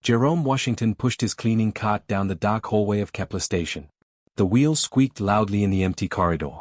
Jerome Washington pushed his cleaning cart down the dark hallway of Kepler Station. The wheels squeaked loudly in the empty corridor.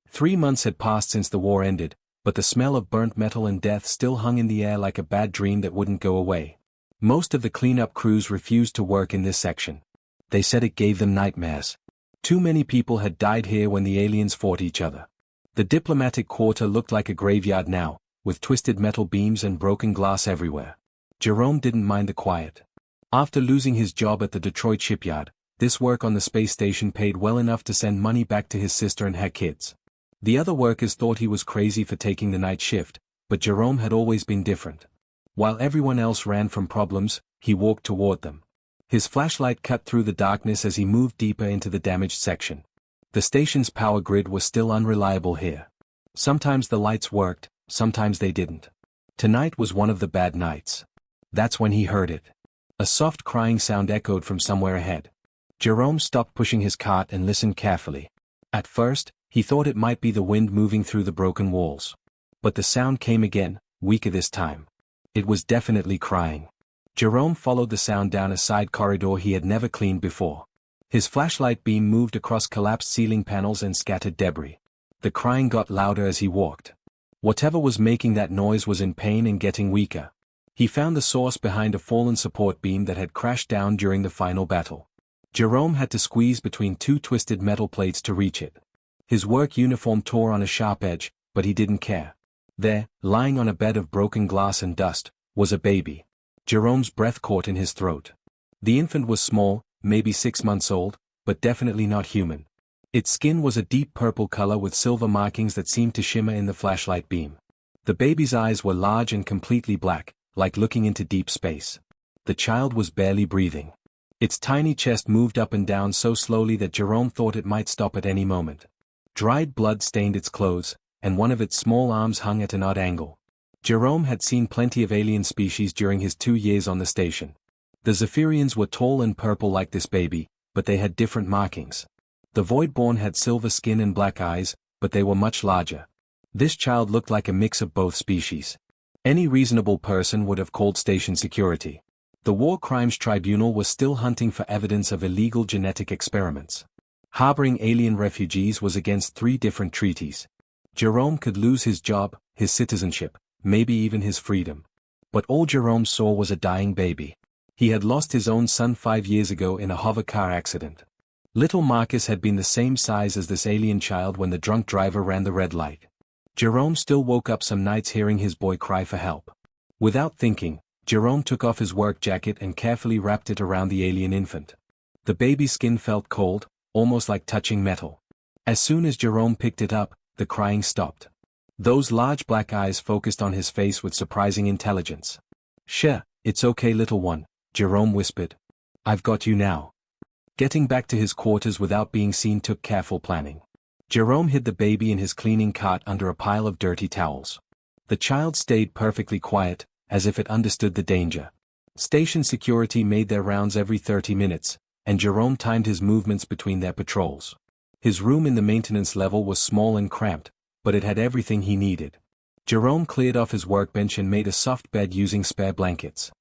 3 months had passed since the war ended, but the smell of burnt metal and death still hung in the air like a bad dream that wouldn't go away. Most of the cleanup crews refused to work in this section. They said it gave them nightmares. Too many people had died here when the aliens fought each other. The diplomatic quarter looked like a graveyard now, with twisted metal beams and broken glass everywhere. Jerome didn't mind the quiet. After losing his job at the Detroit shipyard, this work on the space station paid well enough to send money back to his sister and her kids. The other workers thought he was crazy for taking the night shift, but Jerome had always been different. While everyone else ran from problems, he walked toward them. His flashlight cut through the darkness as he moved deeper into the damaged section. The station's power grid was still unreliable here. Sometimes the lights worked, sometimes they didn't. Tonight was one of the bad nights. That's when he heard it. A soft crying sound echoed from somewhere ahead. Jerome stopped pushing his cart and listened carefully. At first, he thought it might be the wind moving through the broken walls. But the sound came again, weaker this time. It was definitely crying. Jerome followed the sound down a side corridor he had never cleaned before. His flashlight beam moved across collapsed ceiling panels and scattered debris. The crying got louder as he walked. Whatever was making that noise was in pain and getting weaker. He found the source behind a fallen support beam that had crashed down during the final battle. Jerome had to squeeze between 2 twisted metal plates to reach it. His work uniform tore on a sharp edge, but he didn't care. There, lying on a bed of broken glass and dust, was a baby. Jerome's breath caught in his throat. The infant was small, maybe 6 months old, but definitely not human. Its skin was a deep purple color with silver markings that seemed to shimmer in the flashlight beam. The baby's eyes were large and completely black, like looking into deep space. The child was barely breathing. Its tiny chest moved up and down so slowly that Jerome thought it might stop at any moment. Dried blood stained its clothes, and one of its small arms hung at an odd angle. Jerome had seen plenty of alien species during his 2 years on the station. The Zephyrians were tall and purple like this baby, but they had different markings. The Voidborn had silver skin and black eyes, but they were much larger. This child looked like a mix of both species. Any reasonable person would have called station security. The War Crimes Tribunal was still hunting for evidence of illegal genetic experiments. Harboring alien refugees was against 3 different treaties. Jerome could lose his job, his citizenship, maybe even his freedom. But all Jerome saw was a dying baby. He had lost his own son 5 years ago in a hover car accident. Little Marcus had been the same size as this alien child when the drunk driver ran the red light. Jerome still woke up some nights hearing his boy cry for help. Without thinking, Jerome took off his work jacket and carefully wrapped it around the alien infant. The baby's skin felt cold, almost like touching metal. As soon as Jerome picked it up, the crying stopped. Those large black eyes focused on his face with surprising intelligence. "Sure, it's okay little one," Jerome whispered. "I've got you now." Getting back to his quarters without being seen took careful planning. Jerome hid the baby in his cleaning cart under a pile of dirty towels. The child stayed perfectly quiet, as if it understood the danger. Station security made their rounds every 30 minutes, and Jerome timed his movements between their patrols. His room in the maintenance level was small and cramped, but it had everything he needed. Jerome cleared off his workbench and made a soft bed using spare blankets.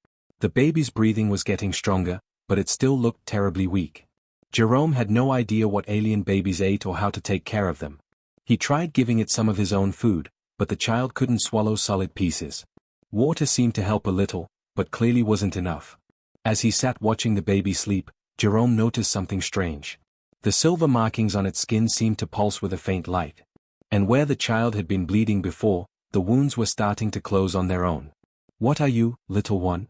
The baby's breathing was getting stronger, but it still looked terribly weak. Jerome had no idea what alien babies ate or how to take care of them. He tried giving it some of his own food, but the child couldn't swallow solid pieces. Water seemed to help a little, but clearly wasn't enough. As he sat watching the baby sleep, Jerome noticed something strange. The silver markings on its skin seemed to pulse with a faint light. And where the child had been bleeding before, the wounds were starting to close on their own. "What are you, little one?"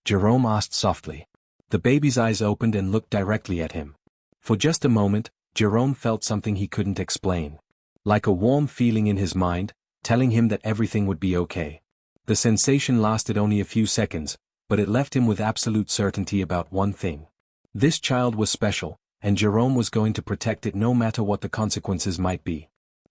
Jerome asked softly. The baby's eyes opened and looked directly at him. For just a moment, Jerome felt something he couldn't explain. Like a warm feeling in his mind, telling him that everything would be okay. The sensation lasted only a few seconds, but it left him with absolute certainty about one thing. This child was special, and Jerome was going to protect it no matter what the consequences might be.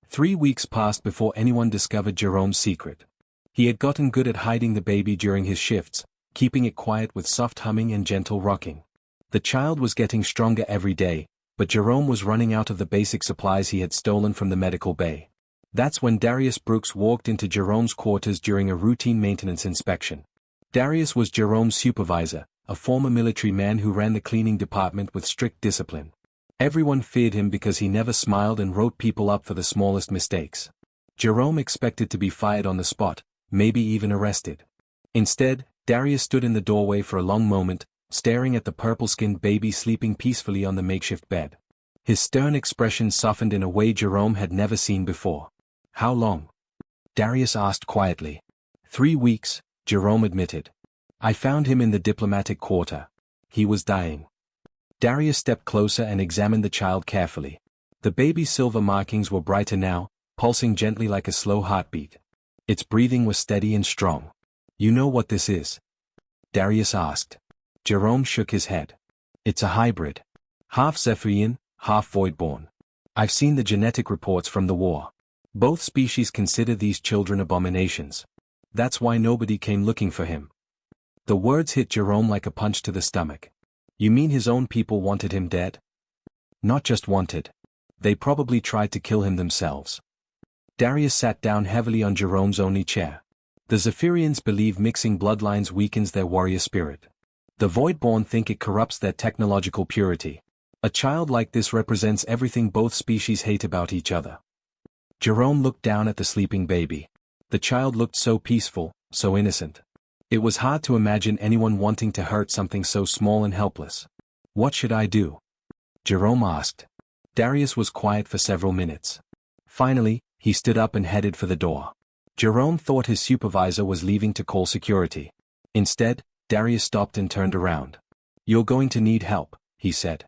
3 weeks passed before anyone discovered Jerome's secret. He had gotten good at hiding the baby during his shifts, keeping it quiet with soft humming and gentle rocking. The child was getting stronger every day, but Jerome was running out of the basic supplies he had stolen from the medical bay. That's when Darius Brooks walked into Jerome's quarters during a routine maintenance inspection. Darius was Jerome's supervisor, a former military man who ran the cleaning department with strict discipline. Everyone feared him because he never smiled and wrote people up for the smallest mistakes. Jerome expected to be fired on the spot, maybe even arrested. Instead, Darius stood in the doorway for a long moment, staring at the purple-skinned baby sleeping peacefully on the makeshift bed. His stern expression softened in a way Jerome had never seen before. "How long?" Darius asked quietly. 3 weeks, Jerome admitted. "I found him in the diplomatic quarter. He was dying." Darius stepped closer and examined the child carefully. The baby's silver markings were brighter now, pulsing gently like a slow heartbeat. Its breathing was steady and strong. "You know what this is?" Darius asked. Jerome shook his head. "It's a hybrid. Half Zephyrian, half Voidborn. I've seen the genetic reports from the war. Both species consider these children abominations. That's why nobody came looking for him." The words hit Jerome like a punch to the stomach. "You mean his own people wanted him dead?" "Not just wanted. They probably tried to kill him themselves." Darius sat down heavily on Jerome's only chair. "The Zephyrians believe mixing bloodlines weakens their warrior spirit. The Voidborn think it corrupts their technological purity. A child like this represents everything both species hate about each other." Jerome looked down at the sleeping baby. The child looked so peaceful, so innocent. It was hard to imagine anyone wanting to hurt something so small and helpless. "What should I do?" Jerome asked. Darius was quiet for several minutes. Finally, he stood up and headed for the door. Jerome thought his supervisor was leaving to call security. Instead, Darius stopped and turned around. "You're going to need help," he said.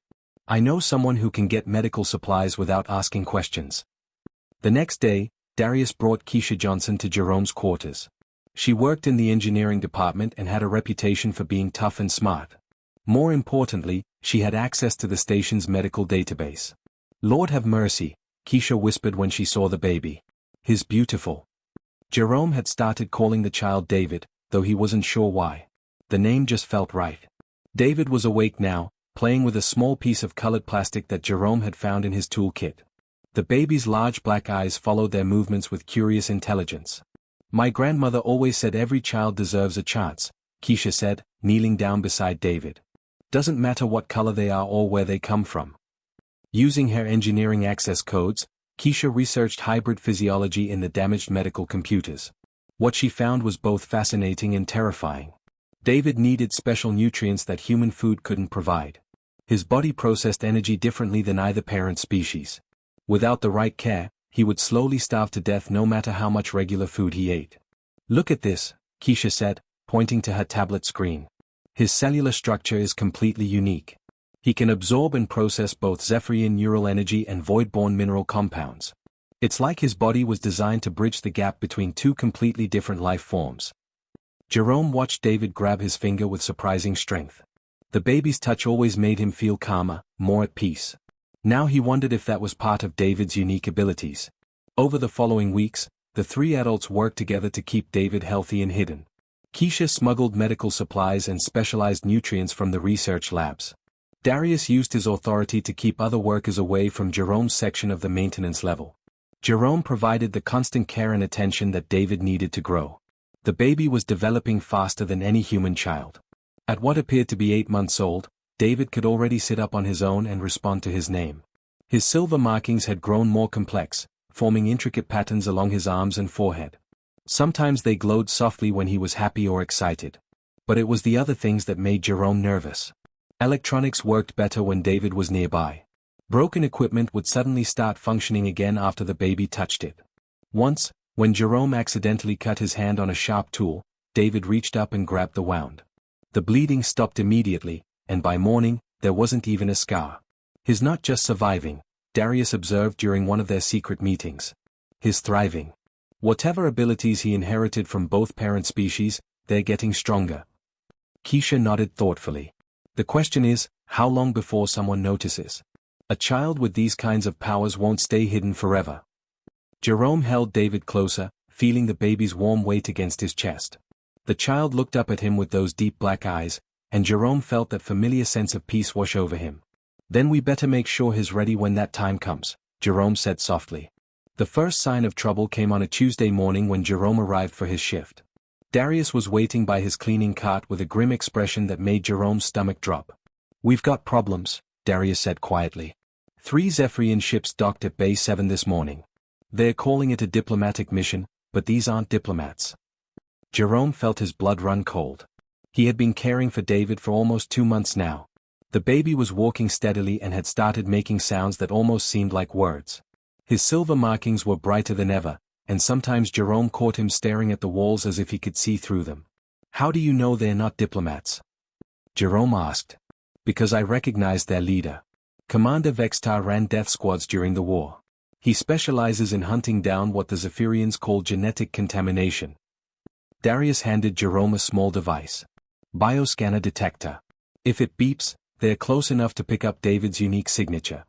"I know someone who can get medical supplies without asking questions." The next day, Darius brought Keisha Johnson to Jerome's quarters. She worked in the engineering department and had a reputation for being tough and smart. More importantly, she had access to the station's medical database. "Lord have mercy," Keisha whispered when she saw the baby. "He's beautiful." Jerome had started calling the child David, though he wasn't sure why. The name just felt right. David was awake now, playing with a small piece of colored plastic that Jerome had found in his toolkit. The baby's large black eyes followed their movements with curious intelligence. "My grandmother always said every child deserves a chance," Keisha said, kneeling down beside David. "Doesn't matter what color they are or where they come from." Using her engineering access codes, Keisha researched hybrid physiology in the damaged medical computers. What she found was both fascinating and terrifying. David needed special nutrients that human food couldn't provide. His body processed energy differently than either parent species. Without the right care, he would slowly starve to death no matter how much regular food he ate. "Look at this," Keisha said, pointing to her tablet screen. "His cellular structure is completely unique. He can absorb and process both Zephyrian neural energy and Voidborn mineral compounds. It's like his body was designed to bridge the gap between two completely different life forms." Jerome watched David grab his finger with surprising strength. The baby's touch always made him feel calmer, more at peace. Now he wondered if that was part of David's unique abilities. Over the following weeks, the three adults worked together to keep David healthy and hidden. Keisha smuggled medical supplies and specialized nutrients from the research labs. Darius used his authority to keep other workers away from Jerome's section of the maintenance level. Jerome provided the constant care and attention that David needed to grow. The baby was developing faster than any human child. At what appeared to be 8 months old, David could already sit up on his own and respond to his name. His silver markings had grown more complex, forming intricate patterns along his arms and forehead. Sometimes they glowed softly when he was happy or excited. But it was the other things that made Jerome nervous. Electronics worked better when David was nearby. Broken equipment would suddenly start functioning again after the baby touched it. Once, when Jerome accidentally cut his hand on a sharp tool, David reached up and grabbed the wound. The bleeding stopped immediately, and by morning, there wasn't even a scar. "He's not just surviving," Darius observed during one of their secret meetings. "He's thriving. Whatever abilities he inherited from both parent species, they're getting stronger." Keisha nodded thoughtfully. "The question is, how long before someone notices? A child with these kinds of powers won't stay hidden forever." Jerome held David closer, feeling the baby's warm weight against his chest. The child looked up at him with those deep black eyes, and Jerome felt that familiar sense of peace wash over him. "Then we better make sure he's ready when that time comes," Jerome said softly. The first sign of trouble came on a Tuesday morning when Jerome arrived for his shift. Darius was waiting by his cleaning cart with a grim expression that made Jerome's stomach drop. "We've got problems," Darius said quietly. 3 Zephyrian ships docked at Bay 7 this morning. They're calling it a diplomatic mission, but these aren't diplomats. Jerome felt his blood run cold. He had been caring for David for almost 2 months now. The baby was walking steadily and had started making sounds that almost seemed like words. His silver markings were brighter than ever, and sometimes Jerome caught him staring at the walls as if he could see through them. "How do you know they're not diplomats?" Jerome asked. "Because I recognized their leader. Commander Vextar ran death squads during the war. He specializes in hunting down what the Zephyrians call genetic contamination." Darius handed Jerome a small device. "Bioscanner detector. If it beeps, they're close enough to pick up David's unique signature."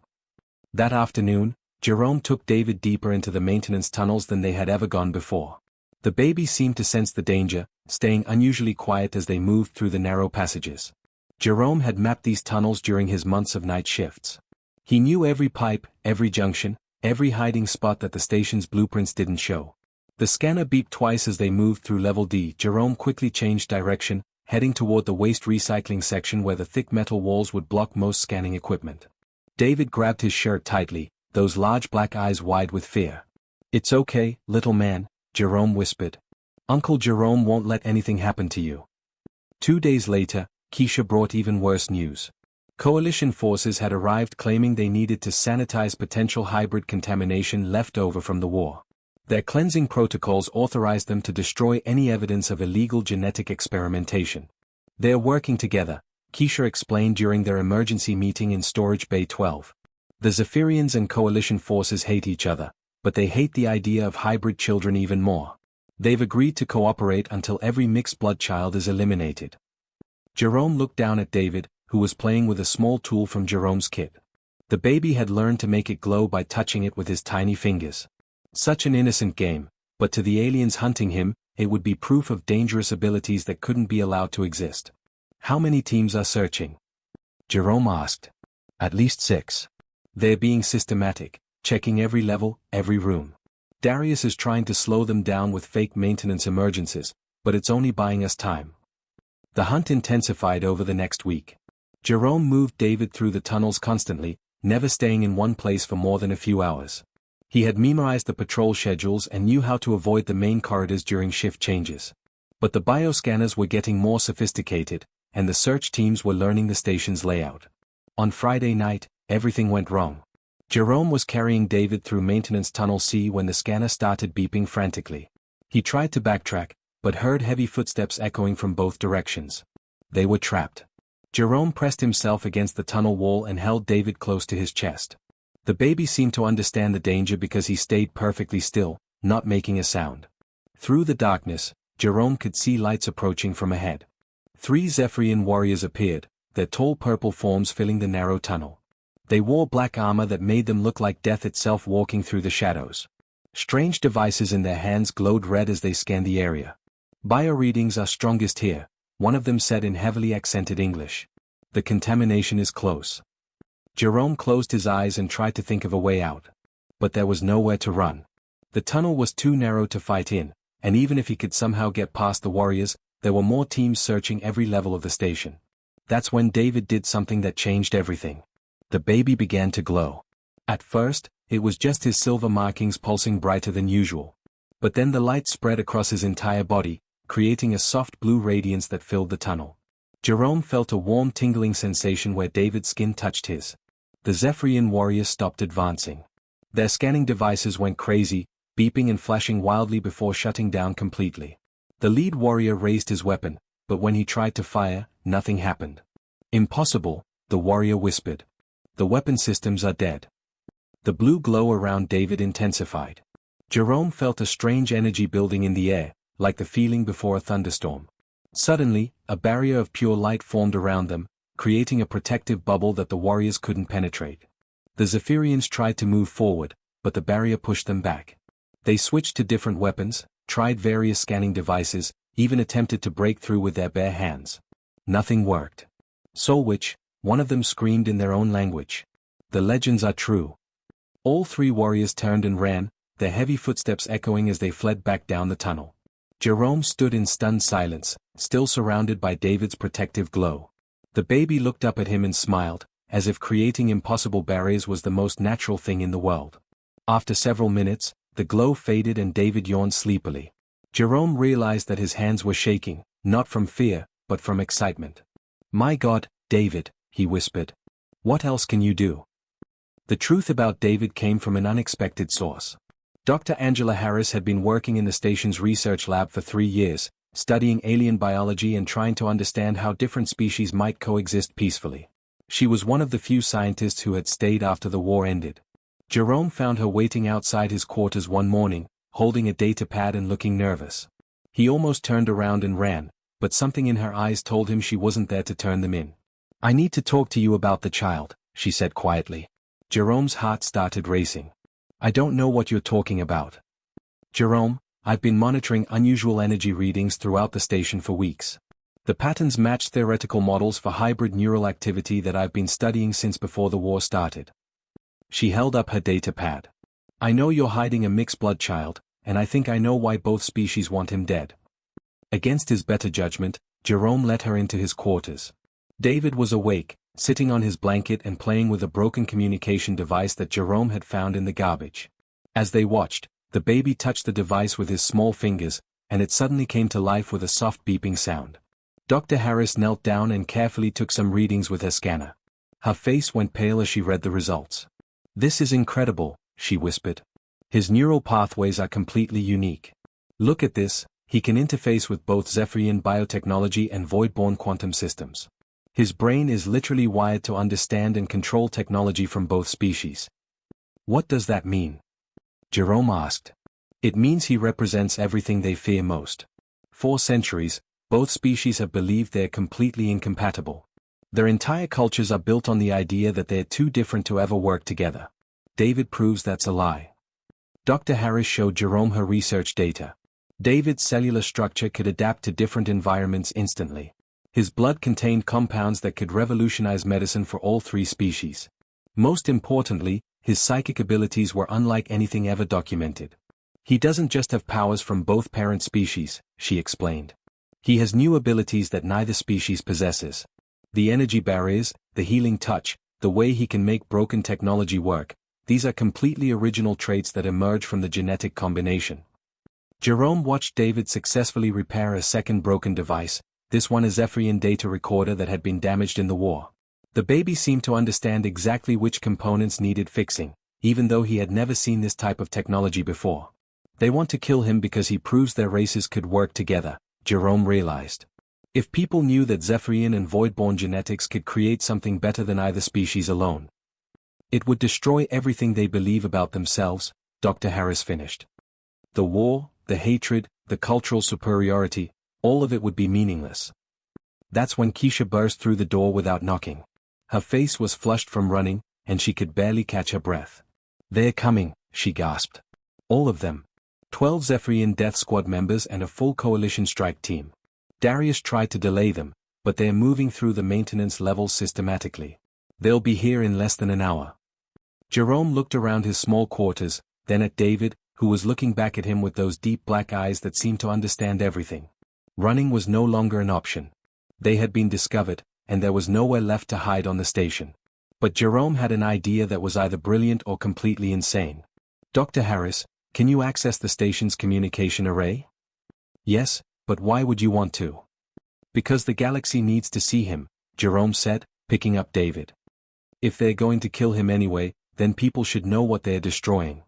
That afternoon, Jerome took David deeper into the maintenance tunnels than they had ever gone before. The baby seemed to sense the danger, staying unusually quiet as they moved through the narrow passages. Jerome had mapped these tunnels during his months of night shifts. He knew every pipe, every junction, every hiding spot that the station's blueprints didn't show. The scanner beeped twice as they moved through Level D. Jerome quickly changed direction, heading toward the waste recycling section where the thick metal walls would block most scanning equipment. David grabbed his shirt tightly, those large black eyes wide with fear. "It's okay, little man," Jerome whispered. "Uncle Jerome won't let anything happen to you." 2 days later, Keisha brought even worse news. Coalition forces had arrived claiming they needed to sanitize potential hybrid contamination left over from the war. Their cleansing protocols authorized them to destroy any evidence of illegal genetic experimentation. "They're working together," Keisha explained during their emergency meeting in Storage Bay 12. "The Zephyrians and Coalition forces hate each other, but they hate the idea of hybrid children even more. They've agreed to cooperate until every mixed blood child is eliminated." Jerome looked down at David, who was playing with a small tool from Jerome's kit. The baby had learned to make it glow by touching it with his tiny fingers. Such an innocent game, but to the aliens hunting him, it would be proof of dangerous abilities that couldn't be allowed to exist. "How many teams are searching?" Jerome asked. "At least 6. They're being systematic, checking every level, every room. Darius is trying to slow them down with fake maintenance emergencies, but it's only buying us time." The hunt intensified over the next week. Jerome moved David through the tunnels constantly, never staying in one place for more than a few hours. He had memorized the patrol schedules and knew how to avoid the main corridors during shift changes. But the bioscanners were getting more sophisticated, and the search teams were learning the station's layout. On Friday night, everything went wrong. Jerome was carrying David through Maintenance Tunnel C when the scanner started beeping frantically. He tried to backtrack, but heard heavy footsteps echoing from both directions. They were trapped. Jerome pressed himself against the tunnel wall and held David close to his chest. The baby seemed to understand the danger because he stayed perfectly still, not making a sound. Through the darkness, Jerome could see lights approaching from ahead. 3 Zephyrian warriors appeared, their tall purple forms filling the narrow tunnel. They wore black armor that made them look like death itself walking through the shadows. Strange devices in their hands glowed red as they scanned the area. "Bio-readings are strongest here," one of them said in heavily accented English. "The contamination is close." Jerome closed his eyes and tried to think of a way out. But there was nowhere to run. The tunnel was too narrow to fight in, and even if he could somehow get past the warriors, there were more teams searching every level of the station. That's when David did something that changed everything. The baby began to glow. At first, it was just his silver markings pulsing brighter than usual. But then the light spread across his entire body, creating a soft blue radiance that filled the tunnel. Jerome felt a warm tingling sensation where David's skin touched his. The Zephyrian warriors stopped advancing. Their scanning devices went crazy, beeping and flashing wildly before shutting down completely. The lead warrior raised his weapon, but when he tried to fire, nothing happened. "Impossible," the warrior whispered. "The weapon systems are dead." The blue glow around David intensified. Jerome felt a strange energy building in the air, like the feeling before a thunderstorm. Suddenly, a barrier of pure light formed around them, creating a protective bubble that the warriors couldn't penetrate. The Zephyrians tried to move forward, but the barrier pushed them back. They switched to different weapons, tried various scanning devices, even attempted to break through with their bare hands. Nothing worked. "Soulwitch," one of them screamed in their own language. "The legends are true." All 3 warriors turned and ran, their heavy footsteps echoing as they fled back down the tunnel. Jerome stood in stunned silence, still surrounded by David's protective glow. The baby looked up at him and smiled, as if creating impossible barriers was the most natural thing in the world. After several minutes, the glow faded and David yawned sleepily. Jerome realized that his hands were shaking, not from fear, but from excitement. "My God, David," he whispered. "What else can you do?" The truth about David came from an unexpected source. Dr. Angela Harris had been working in the station's research lab for 3 years, studying alien biology and trying to understand how different species might coexist peacefully. She was one of the few scientists who had stayed after the war ended. Jerome found her waiting outside his quarters one morning, holding a data pad and looking nervous. He almost turned around and ran, but something in her eyes told him she wasn't there to turn them in. "I need to talk to you about the child," she said quietly. Jerome's heart started racing. "I don't know what you're talking about." "Jerome, I've been monitoring unusual energy readings throughout the station for weeks. The patterns match theoretical models for hybrid neural activity that I've been studying since before the war started." She held up her data pad. "I know you're hiding a mixed-blood child, and I think I know why both species want him dead." Against his better judgment, Jerome let her into his quarters. David was awake, sitting on his blanket and playing with a broken communication device that Jerome had found in the garbage. As they watched, the baby touched the device with his small fingers, and it suddenly came to life with a soft beeping sound. Dr. Harris knelt down and carefully took some readings with her scanner. Her face went pale as she read the results. "This is incredible," she whispered. "His neural pathways are completely unique. Look at this, he can interface with both Zephyrian biotechnology and void-born quantum systems. His brain is literally wired to understand and control technology from both species." "What does that mean?" Jerome asked. "It means he represents everything they fear most. For centuries, both species have believed they're completely incompatible. Their entire cultures are built on the idea that they're too different to ever work together. David proves that's a lie." Dr. Harris showed Jerome her research data. David's cellular structure could adapt to different environments instantly. His blood contained compounds that could revolutionize medicine for all 3 species. Most importantly, his psychic abilities were unlike anything ever documented. "He doesn't just have powers from both parent species," she explained. "He has new abilities that neither species possesses. The energy barriers, the healing touch, the way he can make broken technology work, these are completely original traits that emerge from the genetic combination." Jerome watched David successfully repair a second broken device, this one a Zephyrian data recorder that had been damaged in the war. The baby seemed to understand exactly which components needed fixing, even though he had never seen this type of technology before. "They want to kill him because he proves their races could work together," Jerome realized. "If people knew that Zephyrian and void-born genetics could create something better than either species alone, it would destroy everything they believe about themselves," Dr. Harris finished. "The war, the hatred, the cultural superiority, all of it would be meaningless." That's when Keisha burst through the door without knocking. Her face was flushed from running, and she could barely catch her breath. "They're coming," she gasped. "All of them. 12 Zephyrian Death Squad members and a full coalition strike team. Darius tried to delay them, but they're moving through the maintenance levels systematically. They'll be here in less than an hour." Jerome looked around his small quarters, then at David, who was looking back at him with those deep black eyes that seemed to understand everything. Running was no longer an option. They had been discovered, and there was nowhere left to hide on the station. But Jerome had an idea that was either brilliant or completely insane. "Dr. Harris, can you access the station's communication array?" "Yes, but why would you want to?" "Because the galaxy needs to see him," Jerome said, picking up David. "If they're going to kill him anyway, then people should know what they're destroying."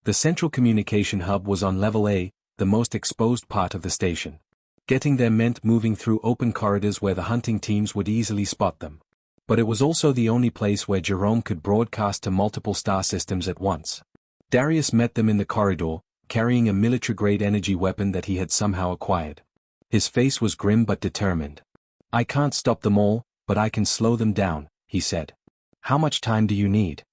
The central communication hub was on Level A, the most exposed part of the station. Getting there meant moving through open corridors where the hunting teams would easily spot them. But it was also the only place where Jerome could broadcast to multiple star systems at once. Darius met them in the corridor, carrying a military-grade energy weapon that he had somehow acquired. His face was grim but determined. "I can't stop them all, but I can slow them down," he said. "How much time do you need?"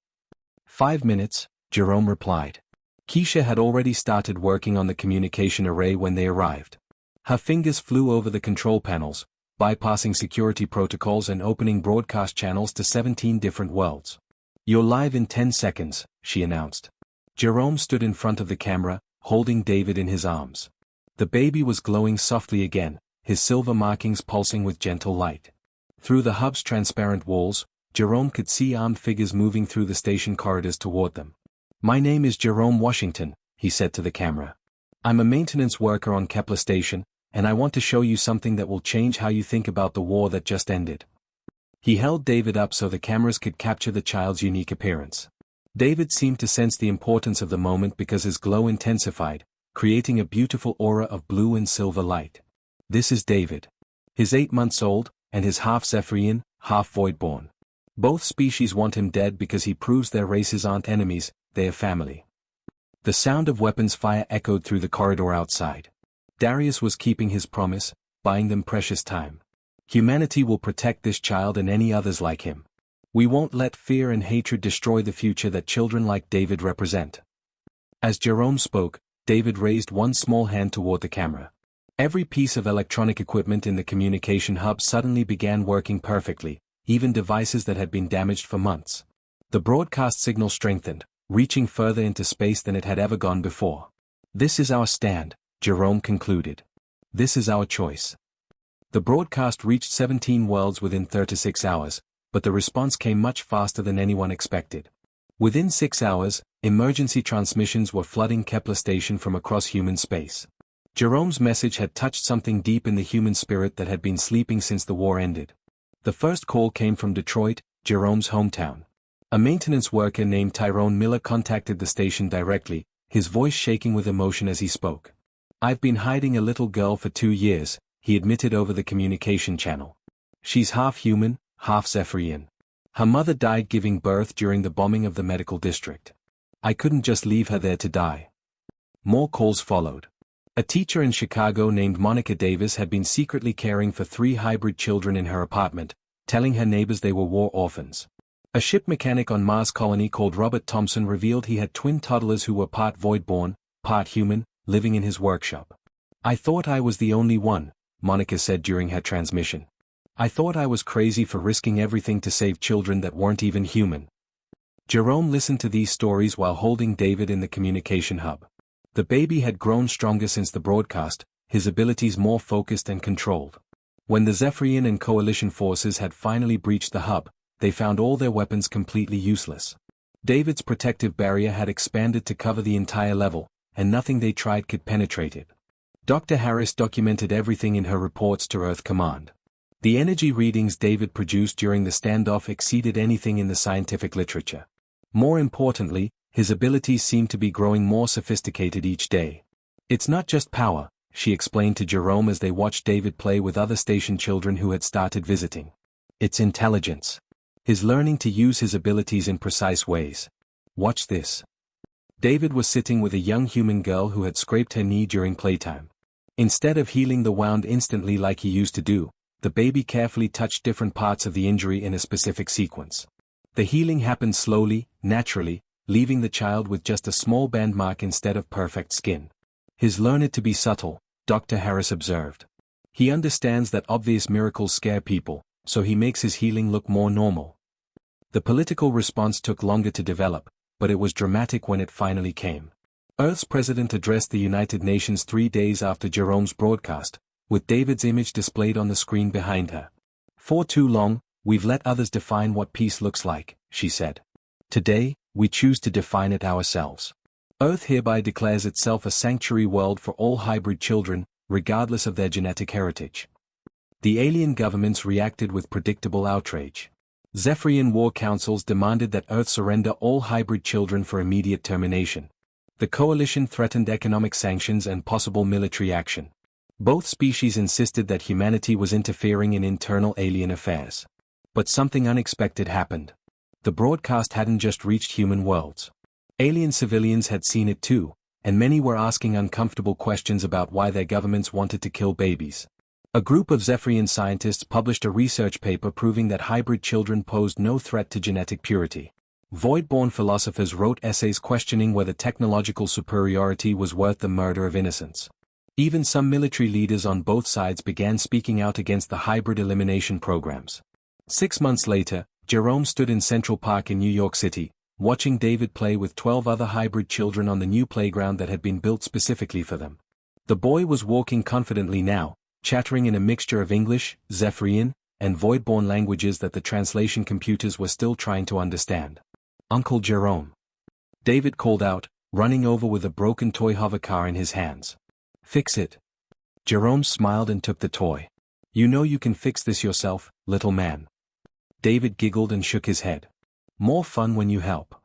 5 minutes, Jerome replied. Keisha had already started working on the communication array when they arrived. Her fingers flew over the control panels, bypassing security protocols and opening broadcast channels to 17 different worlds. "You're live in 10 seconds, she announced. Jerome stood in front of the camera, holding David in his arms. The baby was glowing softly again, his silver markings pulsing with gentle light. Through the hub's transparent walls, Jerome could see armed figures moving through the station corridors toward them. "My name is Jerome Washington," he said to the camera. "I'm a maintenance worker on Kepler Station, and I want to show you something that will change how you think about the war that just ended." He held David up so the cameras could capture the child's unique appearance. David seemed to sense the importance of the moment because his glow intensified, creating a beautiful aura of blue and silver light. This is David. He's 8 months old, and is half Zephyrian, half Voidborn. Both species want him dead because he proves their races aren't enemies, they are family. The sound of weapons fire echoed through the corridor outside. Darius was keeping his promise, buying them precious time. Humanity will protect this child and any others like him. We won't let fear and hatred destroy the future that children like David represent. As Jerome spoke, David raised one small hand toward the camera. Every piece of electronic equipment in the communication hub suddenly began working perfectly, even devices that had been damaged for months. The broadcast signal strengthened, reaching further into space than it had ever gone before. "This is our stand," Jerome concluded. "This is our choice." The broadcast reached 17 worlds within 36 hours, but the response came much faster than anyone expected. Within 6 hours, emergency transmissions were flooding Kepler Station from across human space. Jerome's message had touched something deep in the human spirit that had been sleeping since the war ended. The first call came from Detroit, Jerome's hometown. A maintenance worker named Tyrone Miller contacted the station directly, his voice shaking with emotion as he spoke. "I've been hiding a little girl for 2 years," he admitted over the communication channel. "She's half human, half Zephyrian. Her mother died giving birth during the bombing of the medical district. I couldn't just leave her there to die." More calls followed. A teacher in Chicago named Monica Davis had been secretly caring for 3 hybrid children in her apartment, telling her neighbors they were war orphans. A ship mechanic on Mars colony called Robert Thompson revealed he had twin toddlers who were part voidborn, part human, living in his workshop. "I thought I was the only one," Monica said during her transmission. "I thought I was crazy for risking everything to save children that weren't even human." Jerome listened to these stories while holding David in the communication hub. The baby had grown stronger since the broadcast, his abilities more focused and controlled. When the Zephyrian and Coalition forces had finally breached the hub, they found all their weapons completely useless. David's protective barrier had expanded to cover the entire level, and nothing they tried could penetrate it. Dr. Harris documented everything in her reports to Earth Command. The energy readings David produced during the standoff exceeded anything in the scientific literature. More importantly, his abilities seemed to be growing more sophisticated each day. "It's not just power," she explained to Jerome as they watched David play with other station children who had started visiting. "It's intelligence. He's learning to use his abilities in precise ways. Watch this." David was sitting with a young human girl who had scraped her knee during playtime. Instead of healing the wound instantly like he used to do, the baby carefully touched different parts of the injury in a specific sequence. The healing happened slowly, naturally, leaving the child with just a small band mark instead of perfect skin. "He's learned to be subtle," Dr. Harris observed. "He understands that obvious miracles scare people, so he makes his healing look more normal." The political response took longer to develop, but it was dramatic when it finally came. Earth's president addressed the United Nations 3 days after Jerome's broadcast, with David's image displayed on the screen behind her. "For too long, we've let others define what peace looks like," she said. "Today, we choose to define it ourselves. Earth hereby declares itself a sanctuary world for all hybrid children, regardless of their genetic heritage." The alien governments reacted with predictable outrage. Zephyrian war councils demanded that Earth surrender all hybrid children for immediate termination. The coalition threatened economic sanctions and possible military action. Both species insisted that humanity was interfering in internal alien affairs. But something unexpected happened. The broadcast hadn't just reached human worlds. Alien civilians had seen it too, and many were asking uncomfortable questions about why their governments wanted to kill babies. A group of Zephyrian scientists published a research paper proving that hybrid children posed no threat to genetic purity. Void-born philosophers wrote essays questioning whether technological superiority was worth the murder of innocents. Even some military leaders on both sides began speaking out against the hybrid elimination programs. 6 months later, Jerome stood in Central Park in New York City, watching David play with 12 other hybrid children on the new playground that had been built specifically for them. The boy was walking confidently now, chattering in a mixture of English, Zephyrian, and Voidborn languages that the translation computers were still trying to understand. "Uncle Jerome," David called out, running over with a broken toy hovercar in his hands. "Fix it." Jerome smiled and took the toy. "You know you can fix this yourself, little man." David giggled and shook his head. "More fun when you help."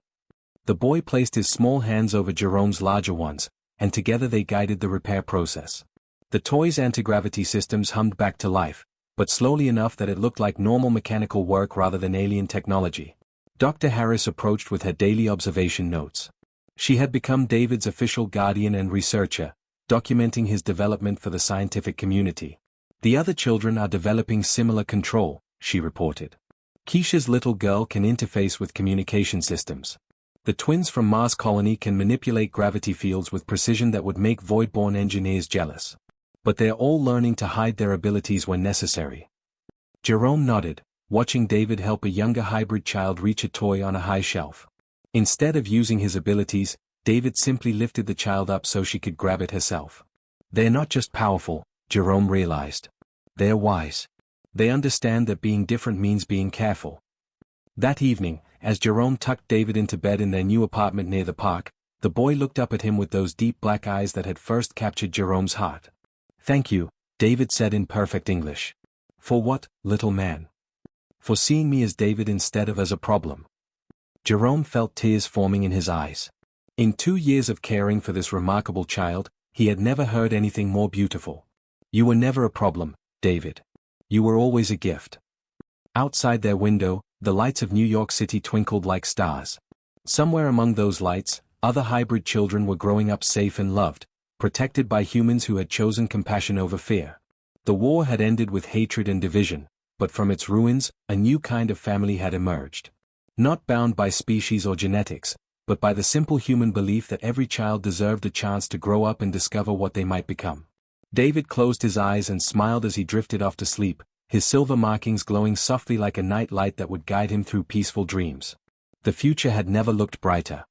The boy placed his small hands over Jerome's larger ones, and together they guided the repair process. The toy's anti-gravity systems hummed back to life, but slowly enough that it looked like normal mechanical work rather than alien technology. Dr. Harris approached with her daily observation notes. She had become David's official guardian and researcher, documenting his development for the scientific community. "The other children are developing similar control," she reported. "Keisha's little girl can interface with communication systems. The twins from Mars Colony can manipulate gravity fields with precision that would make Voidborn engineers jealous. But they're all learning to hide their abilities when necessary." Jerome nodded, watching David help a younger hybrid child reach a toy on a high shelf. Instead of using his abilities, David simply lifted the child up so she could grab it herself. "They're not just powerful," Jerome realized. "They're wise. They understand that being different means being careful." That evening, as Jerome tucked David into bed in their new apartment near the park, the boy looked up at him with those deep black eyes that had first captured Jerome's heart. "Thank you," David said in perfect English. "For what, little man?" "For seeing me as David instead of as a problem." Jerome felt tears forming in his eyes. In 2 years of caring for this remarkable child, he had never heard anything more beautiful. "You were never a problem, David. You were always a gift." Outside their window, the lights of New York City twinkled like stars. Somewhere among those lights, other hybrid children were growing up safe and loved, protected by humans who had chosen compassion over fear. The war had ended with hatred and division, but from its ruins, a new kind of family had emerged. Not bound by species or genetics, but by the simple human belief that every child deserved a chance to grow up and discover what they might become. David closed his eyes and smiled as he drifted off to sleep, his silver markings glowing softly like a night light that would guide him through peaceful dreams. The future had never looked brighter.